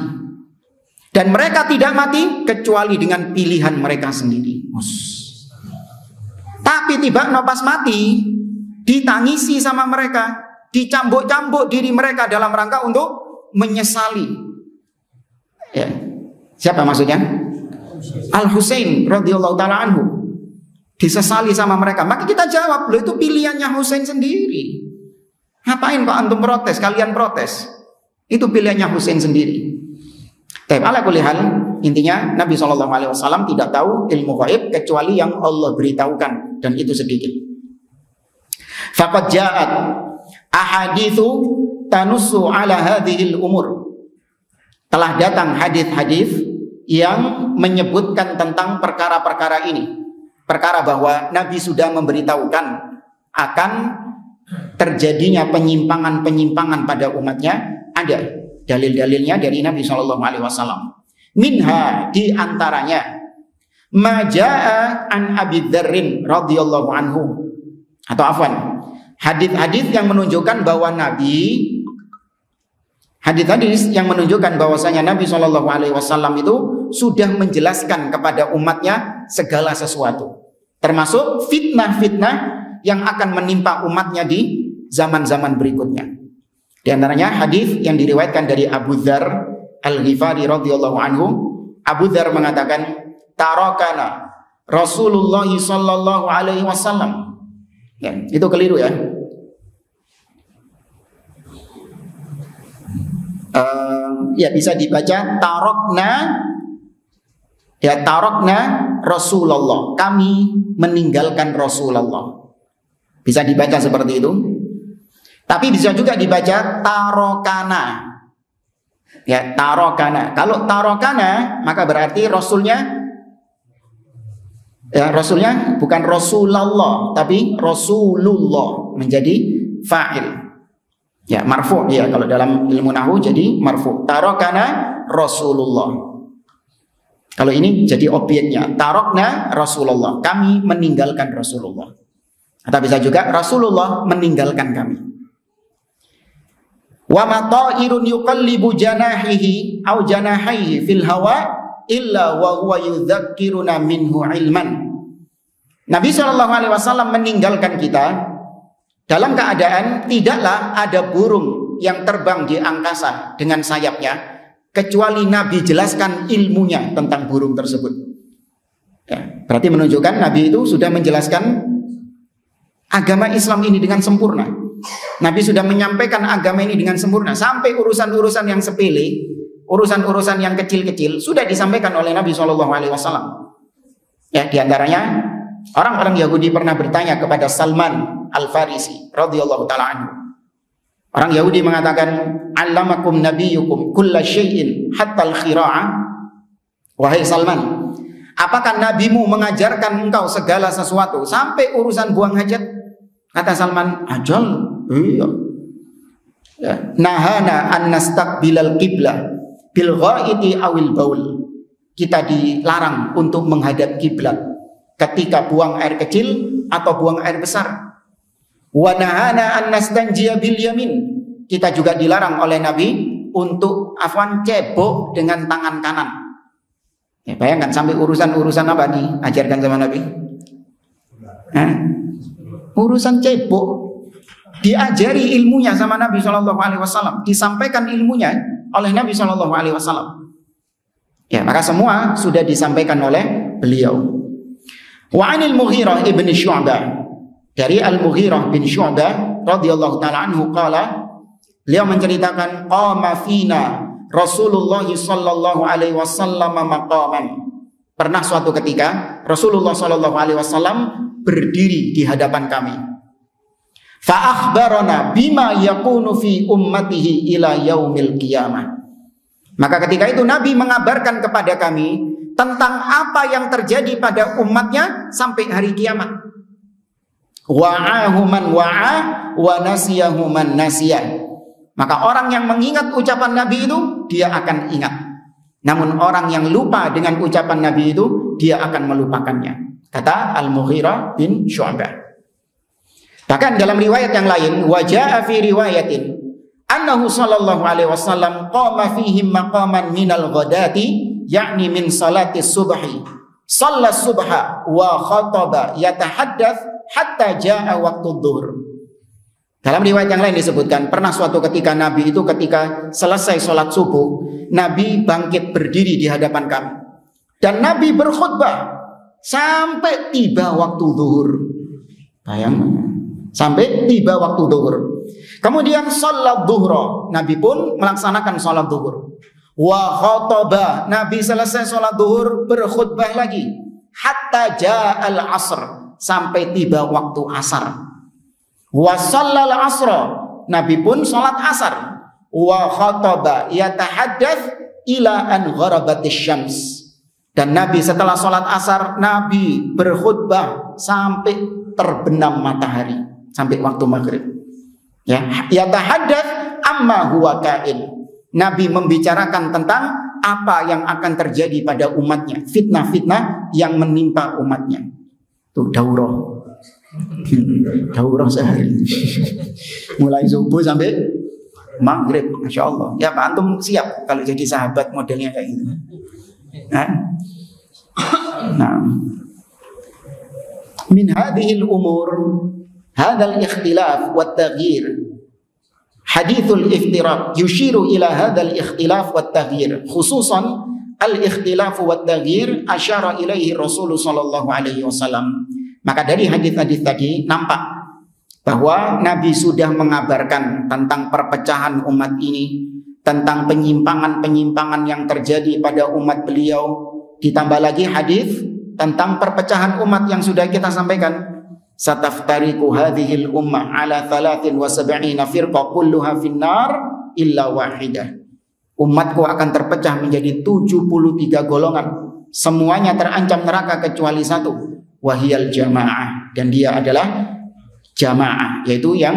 Dan mereka tidak mati kecuali dengan pilihan mereka sendiri. Tapi tiba pas mati, ditangisi sama mereka, dicambuk-cambuk diri mereka dalam rangka untuk menyesali. Ya. Siapa maksudnya? Al-Husain radhiyallahu taala anhu. Disesali sama mereka. Maka kita jawab, loh itu pilihannya Husain sendiri. Ngapain kok antum protes? Kalian protes. Itu pilihannya Husain sendiri. Tapi ala kulli hal, intinya Nabi SAW tidak tahu ilmu gaib kecuali yang Allah beritahukan, dan itu sedikit. Faqad ja'at ahaditsu tanussu ala hadhil umur. Telah datang hadis-hadis yang menyebutkan tentang perkara-perkara ini. Perkara bahwa Nabi sudah memberitahukan akan terjadinya penyimpangan-penyimpangan pada umatnya. Ada dalil-dalilnya dari Nabi SAW. Minha, di antaranya maja'a an Abi Dzarrin radhiyallahu anhu, atau afwan, hadis-hadis yang menunjukkan bahwa hadis-hadis yang menunjukkan bahwasanya Nabi SAW itu sudah menjelaskan kepada umatnya segala sesuatu, termasuk fitnah-fitnah yang akan menimpa umatnya di zaman-zaman berikutnya. Di antaranya hadis yang diriwayatkan dari Abu Dzar Al-Ghifari radhiyallahu anhu. Abu Dzar mengatakan, tarakana Rasulullah sallallahu alaihi wasallam. Ya, itu keliru ya. Ya bisa dibaca tarokna. Ya, tarokna Rasulullah. Kami meninggalkan Rasulullah. Bisa dibaca seperti itu. Tapi bisa juga dibaca tarokana. Ya, tarokana. Kalau tarokana, maka berarti Rasulnya bukan Rasulullah, tapi Rasulullah, menjadi fa'il. Ya, marfu'. Ya, kalau dalam ilmu nahwu jadi marfu'. Tarokana Rasulullah. Kalau ini jadi objeknya. Tarokna Rasulullah. Kami meninggalkan Rasulullah. Atau bisa juga Rasulullah meninggalkan kami. Wa ma ta'irun yuqallibu janahihi aw janahaihi fil hawa illa wa huwa yudzakkiruna minhu ilman. Nabi SAW meninggalkan kita dalam keadaan tidaklah ada burung yang terbang di angkasa dengan sayapnya kecuali Nabi jelaskan ilmunya tentang burung tersebut. Ya, berarti menunjukkan Nabi itu sudah menjelaskan agama Islam ini dengan sempurna. Nabi sudah menyampaikan agama ini dengan sempurna. Sampai urusan-urusan yang sepele, urusan-urusan yang kecil-kecil sudah disampaikan oleh Nabi SAW. Ya, diantaranya orang-orang Yahudi pernah bertanya kepada Salman Al-Farisi radhiyallahu ta'ala anhu. Orang Yahudi mengatakan, "Allamakum nabiyyukum kulla syai'in hatta al-khira'ah." Wahai Salman, apakah nabimu mengajarkan engkau segala sesuatu sampai urusan buang hajat? Kata Salman, ajal, iya. Ya. Nahana an nastaqbilal qiblah bil ghaiti awil baul. Kita dilarang untuk menghadap kiblat ketika buang air kecil atau buang air besar. Wa nahana an nastanjiya bil yamin. Kita juga dilarang oleh Nabi untuk cebok dengan tangan kanan. Ya, bayangkan sampai urusan-urusan apa diajarkan sama Nabi? Urusan cebok diajari ilmunya sama Nabi SAW, disampaikan ilmunya oleh Nabi SAW. Ya, maka semua sudah disampaikan oleh beliau. Wa 'anil Mughirah ibn Syu'bah, dari Al-Mughirah bin Syu'bah radhiyallahu ta'ala anhu qala, beliau menceritakan qama fina Rasulullah sallallahu alaihi wasallam maqaman. Pernah suatu ketika Rasulullah sallallahu alaihi wasallam berdiri di hadapan kami. Fa akhbarana bima yakunu fi ummatihi ila yaumil qiyamah. Maka ketika itu Nabi mengabarkan kepada kami tentang apa yang terjadi pada umatnya sampai hari kiamat. Wa'ahu man wa'a wa nasiyahu man nasiyah. Maka orang yang mengingat ucapan Nabi itu, dia akan ingat. Namun orang yang lupa dengan ucapan Nabi itu, dia akan melupakannya. Kata Al-Mughirah bin Syu'bah. Bahkan dalam riwayat yang lain, waja'a fi riwayatin annahu sallallahu alaihi wasallam qama fihim maqaman minal ghadati, yakni min salati subhi. Shalla subha wa khataba yatahaddath hatta jaa waktu dhuhr. Dalam riwayat yang lain disebutkan, pernah suatu ketika Nabi itu ketika selesai sholat subuh, Nabi bangkit berdiri di hadapan kami. Dan Nabi berkhutbah sampai tiba waktu zuhur. Bayangkan. Sampai tiba waktu zuhur. Kemudian sholat zuhur, Nabi pun melaksanakan sholat zuhur. Wa khotobah, Nabi selesai sholat zuhur berkhutbah lagi. Hatta ja'al asr, sampai tiba waktu asar. Wa shallal asra, Nabi pun sholat asar. Wa khotobah yatahaddath ila an gharabatis syams. Dan Nabi setelah sholat asar, Nabi berkhutbah sampai terbenam matahari, sampai waktu maghrib. Ya, yatahaddath amma huwa kain. Nabi membicarakan tentang apa yang akan terjadi pada umatnya, fitnah-fitnah yang menimpa umatnya. Itu daurah. Daurah sehari. Mulai subuh sampai maghrib, Masya Allah. Ya Pak Antum siap kalau jadi sahabat modelnya kayak gitu. Nah, min hadhil umur hadzal ikhtilaf wat taghyir. Hadithul iftiraq yushiru ila hadzal ikhtilaf wat taghyir, khususan al ikhtilaf wat taghyir asyara ilaihi Rasulullah sallallahu alaihi wasallam. Maka dari hadis-hadis tadi nampak bahwa Nabi sudah mengabarkan tentang perpecahan umat ini, tentang penyimpangan-penyimpangan yang terjadi pada umat beliau. Ditambah lagi hadis tentang perpecahan umat yang sudah kita sampaikan. Sataftariqu hadhil ummah ala 73 firqah kulluha finnar illa wahidah. Umatku akan terpecah menjadi 73 golongan. Semuanya terancam neraka kecuali satu, wahiyal jamaah, dan dia adalah jamaah, yaitu yang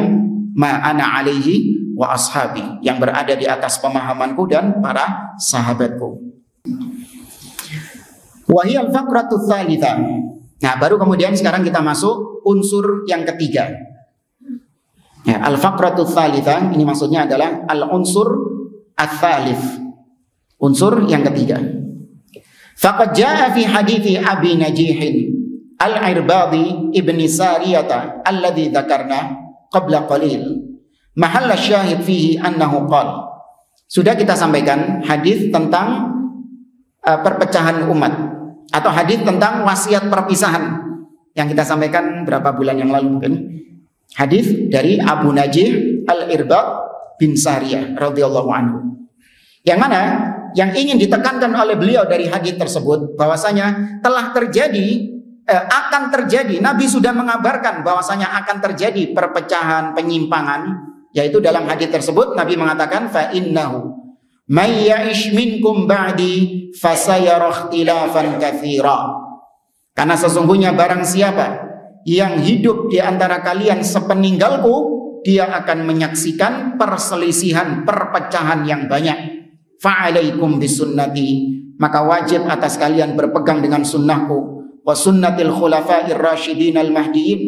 ma'ana alaihi wa ashabi, yang berada di atas pemahamanku dan para sahabatku. Wahiyal faqratu tsalitsah. Nah, baru kemudian sekarang kita masuk unsur yang ketiga. Ya, al-faqratu tsalitsah ini maksudnya adalah al-unsur ats-tsalits. Unsur yang ketiga. Faqad jaa fi hadithi Abi Najih Al-Irbadi ibni Sariyata alladhi dzakarna qabla qalil. Mahall syahid fihi annahu qala. Sudah kita sampaikan hadis tentang perpecahan umat, atau hadis tentang wasiat perpisahan yang kita sampaikan berapa bulan yang lalu mungkin. Hadis dari Abu Najih Al-Irbad bin Sariyah radhiyallahu anhu. Yang mana yang ingin ditekankan oleh beliau dari hadis tersebut bahwasanya telah terjadi, akan terjadi, Nabi sudah mengabarkan bahwasanya akan terjadi perpecahan, penyimpangan, yaitu dalam hadis tersebut Nabi mengatakan fa innahu may ya'ish minkum ba'di fasayara ikhtilafan katsira. Karena sesungguhnya barang siapa yang hidup di antara kalian sepeninggalku, dia akan menyaksikan perselisihan, perpecahan yang banyak. Fa'alaikum bisunnati, maka wajib atas kalian berpegang dengan sunnahku, wa sunnatil khulafa'ir rasyidin al-mahdiin,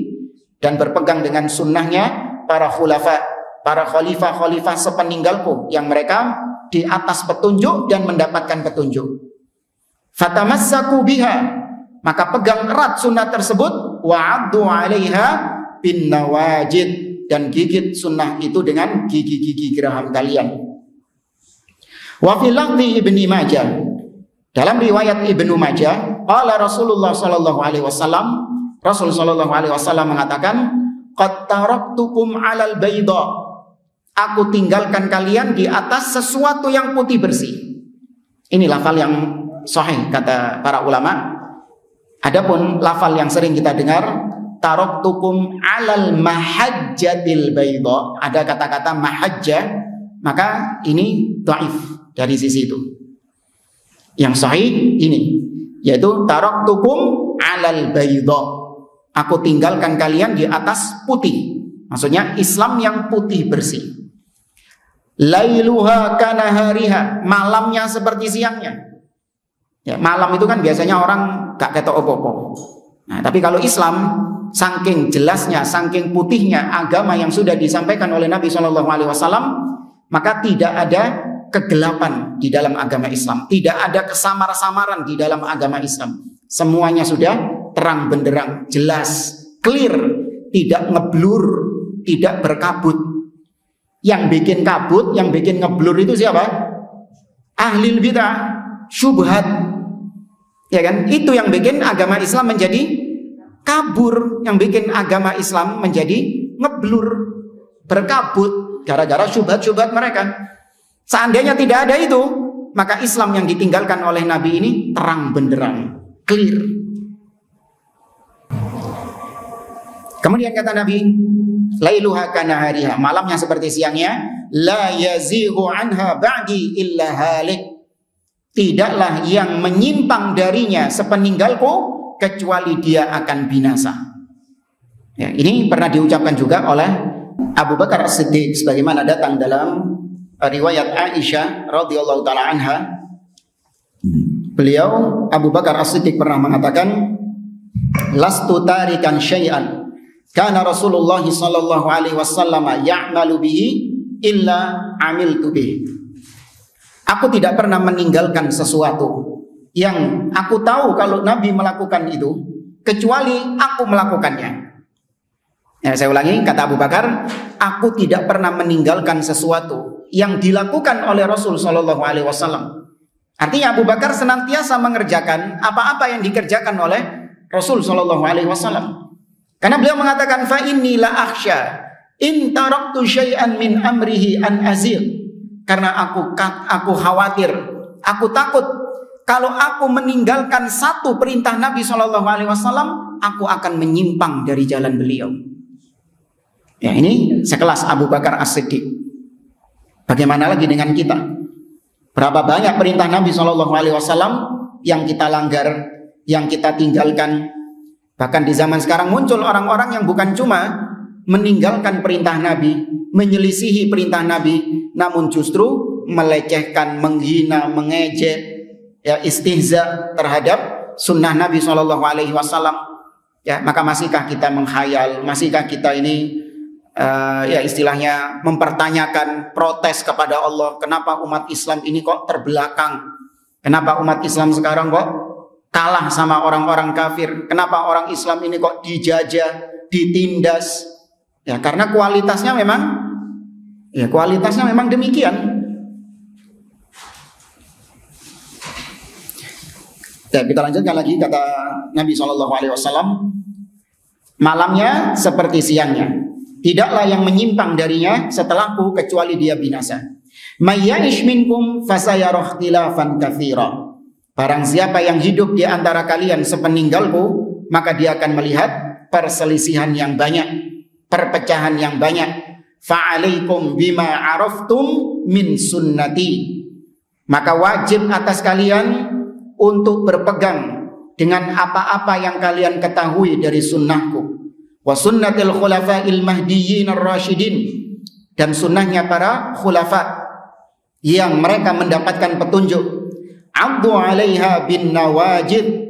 dan berpegang dengan sunnahnya para khulafa, para khalifah-khalifah sepeninggalku yang mereka di atas petunjuk dan mendapatkan petunjuk. Fatamassaku biha, maka pegang erat sunnah tersebut, wa'addu 'alaiha bin nawajid, dan gigit sunnah itu dengan gigi-gigi geraham kalian. Wa fi lafzi Ibnu Majah, dalam riwayat Ibnu Majah, qala Rasulullah sallallahu alaihi wasallam, Rasul sallallahu alaihi wasallam mengatakan, qad taraktukum 'alal bayda, aku tinggalkan kalian di atas sesuatu yang putih bersih. Ini lafal yang sahih kata para ulama. Adapun lafal yang sering kita dengar, taraktukum 'alal mahajjatil bayda, ada kata-kata mahajjah. maka ini dhaif dari sisi itu. Yang sahih ini, yaitu taraktukum 'alal bayda. Aku tinggalkan kalian di atas putih. Maksudnya Islam yang putih bersih. Lailuha kanahariha, malamnya seperti siangnya. Ya, malam itu kan biasanya orang gak ketok opo-opo. Nah, tapi kalau Islam saking jelasnya, saking putihnya agama yang sudah disampaikan oleh Nabi SAW, maka tidak ada kegelapan di dalam agama Islam, tidak ada kesamar-samaran di dalam agama Islam. Semuanya sudah terang benderang, jelas, clear, tidak ngeblur, tidak berkabut. Yang bikin kabut, yang bikin ngeblur itu siapa? Ahlul bidah, syubhat. Ya kan? Itu yang bikin agama Islam menjadi kabur, yang bikin agama Islam menjadi ngeblur, berkabut gara-gara syubhat-syubhat mereka. Seandainya tidak ada itu, maka Islam yang ditinggalkan oleh Nabi ini terang benderang, clear. Kemudian kata Nabi, lailuha kanahariha, malamnya seperti siangnya, la yazighu anha ba'di illa halik. Tidaklah yang menyimpang darinya sepeninggalku kecuali dia akan binasa. Ya, ini pernah diucapkan juga oleh Abu Bakar As-Siddiq sebagaimana datang dalam riwayat Aisyah radhiyallahu taala anha. Beliau Abu Bakar As-Siddiq pernah mengatakan, lastu tarikan syai'an kana Rasulullah sallallahu alaihi wasallam ya'malu bihi illa amiltu bihi. Aku tidak pernah meninggalkan sesuatu yang aku tahu kalau Nabi melakukan itu kecuali aku melakukannya. Ya, saya ulangi, kata Abu Bakar, aku tidak pernah meninggalkan sesuatu yang dilakukan oleh Rasul sallallahu alaihi wasallam. Artinya Abu Bakar senantiasa mengerjakan apa-apa yang dikerjakan oleh Rasul sallallahu alaihi wasallam. Karena beliau mengatakan, fa inni la akhsha in taraktu syai'an min amrihi an azir. Karena aku khawatir, aku takut kalau aku meninggalkan satu perintah Nabi SAW, aku akan menyimpang dari jalan beliau. Ya, ini sekelas Abu Bakar As-Siddiq. Bagaimana lagi dengan kita? Berapa banyak perintah Nabi SAW yang kita langgar, yang kita tinggalkan. Bahkan di zaman sekarang muncul orang-orang yang bukan cuma meninggalkan perintah Nabi, menyelisihi perintah Nabi, namun justru melecehkan, menghina, mengejek, ya, istihza terhadap sunnah Nabi SAW. Ya, maka masihkah kita menghayal, masihkah kita ini ya istilahnya mempertanyakan, protes kepada Allah, kenapa umat Islam ini kok terbelakang? Kenapa umat Islam sekarang kok kalah sama orang-orang kafir? Kenapa orang Islam ini kok dijajah, ditindas? Ya, karena kualitasnya memang demikian. Ya, kita lanjutkan lagi kata Nabi SAW, malamnya seperti siangnya, tidaklah yang menyimpang darinya setelahku kecuali dia binasa. Mayya'ish minkum fasayarah khilafan katsira. Barang siapa yang hidup di antara kalian sepeninggalku, maka dia akan melihat perselisihan yang banyak, perpecahan yang banyak. Fa'alaikum bima araftum min sunnati. Maka wajib atas kalian untuk berpegang dengan apa-apa yang kalian ketahui dari sunnahku. Wa sunnatil khulafa'il mahdiyyin ar-rasyidin, dan sunnahnya para khulafa yang mereka mendapatkan petunjuk. Abdu 'alaiha bin nawajid,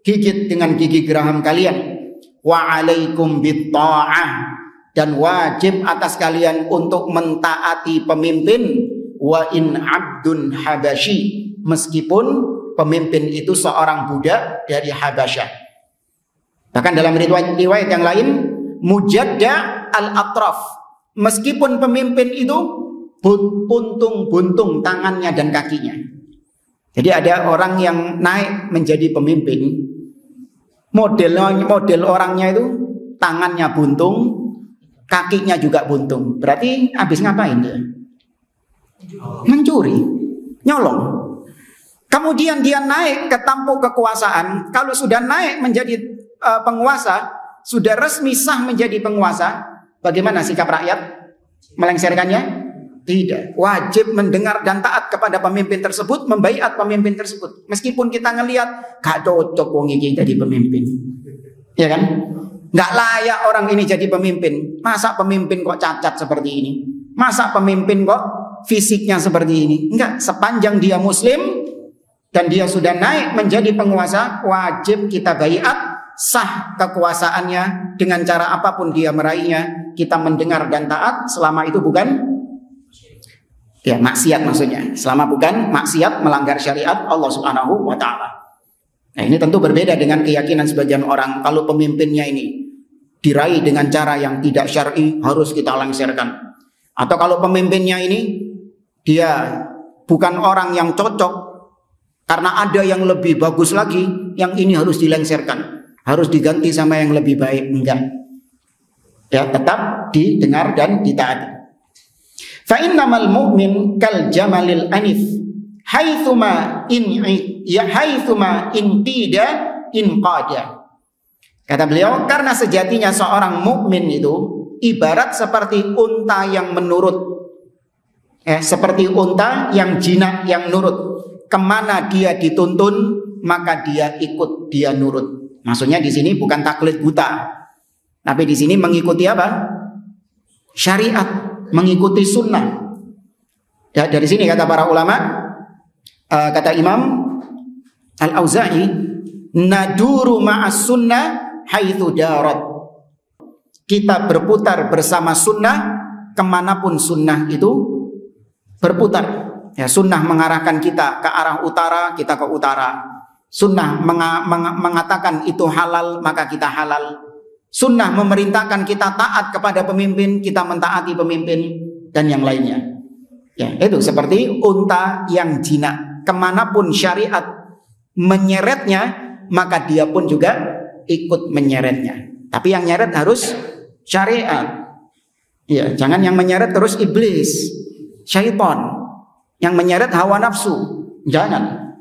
gigit dengan gigi geraham kalian. Wa 'alaikum bit ta'ah, dan wajib atas kalian untuk mentaati pemimpin. Wa in abdun habasyi, meskipun pemimpin itu seorang budak dari Habasyah. Bahkan dalam riwayat yang lain, mujadda al-atraf, meskipun pemimpin itu buntung-buntung tangannya dan kakinya. Jadi ada orang yang naik menjadi pemimpin, model orangnya itu tangannya buntung, kakinya juga buntung. Berarti habis ngapain dia? Mencuri, nyolong. Kemudian dia naik ke tampuk kekuasaan. Kalau sudah naik menjadi penguasa, sudah resmi sah menjadi penguasa, bagaimana sikap rakyat? Melengsarkannya? Tidak. Wajib mendengar dan taat kepada pemimpin tersebut, membaiat pemimpin tersebut. Meskipun kita ngelihat gak cocok wong iki jadi pemimpin. Ya kan? Gak layak orang ini jadi pemimpin. Masa pemimpin kok cacat seperti ini? Masa pemimpin kok fisiknya seperti ini? Enggak, sepanjang dia muslim dan dia sudah naik menjadi penguasa, wajib kita baiat, sah kekuasaannya dengan cara apapun dia meraihnya, kita mendengar dan taat selama itu bukan maksiat, maksudnya selama bukan maksiat melanggar syariat Allah Subhanahu wa taala. Nah, ini tentu berbeda dengan keyakinan sebagian orang kalau pemimpinnya ini diraih dengan cara yang tidak syar'i harus kita lengserkan. Atau kalau pemimpinnya ini dia bukan orang yang cocok karena ada yang lebih bagus lagi, yang ini harus dilengserkan, harus diganti sama yang lebih baik. Enggak. Ya, tetap didengar dan ditaati. Fa innamal mu'min kal jamalil anif haitsuma intida inqada. Kata beliau, karena sejatinya seorang mukmin itu ibarat seperti unta yang menurut. Seperti unta yang jinak, yang nurut. Kemana dia dituntun, maka dia ikut, dia nurut. Maksudnya di sini bukan taklid buta, tapi di sini mengikuti apa? Syariat. Mengikuti sunnah. Ya, dari sini kata para ulama, kata Imam Al-Auza'i, naduru ma'as sunnah haitsu darat. Kita berputar bersama sunnah kemanapun sunnah itu berputar. Ya, sunnah mengarahkan kita ke arah utara, kita ke utara. Sunnah mengatakan itu halal, maka kita halal. Sunnah memerintahkan kita taat kepada pemimpin, kita mentaati pemimpin, dan yang lainnya. Ya, itu seperti unta yang jinak. Kemanapun syariat menyeretnya, maka dia pun juga ikut menyeretnya. Tapi yang nyeret harus syariat. Ya, jangan yang menyeret terus iblis, syaitan. Yang menyeret hawa nafsu. Jangan.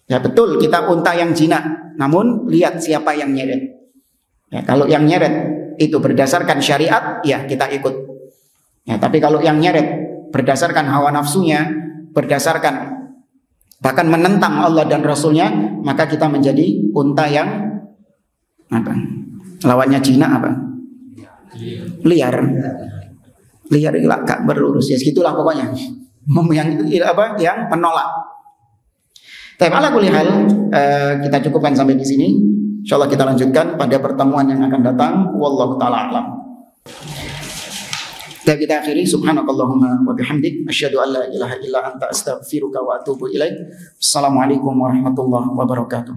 Ya betul, kita unta yang jinak, namun lihat siapa yang nyeret. Ya, kalau yang nyeret itu berdasarkan syariat, ya kita ikut. Ya, tapi kalau yang nyeret berdasarkan hawa nafsunya, berdasarkan bahkan menentang Allah dan Rasulnya, maka kita menjadi unta yang apa? Lawannya jinak apa? Liar. Liar itu gak berurus. Ya segitulah pokoknya. Yang menolak. Tapi ala kulli hal, kita cukupkan sampai di sini. Insyaallah kita lanjutkan pada pertemuan yang akan datang. Wallahu taala alam. Dan kita akhiri, subhanakallahumma wa bihamdik asyhadu an la ilaha illa anta astaghfiruka wa atubu ilaik. Assalamualaikum warahmatullahi wabarakatuh.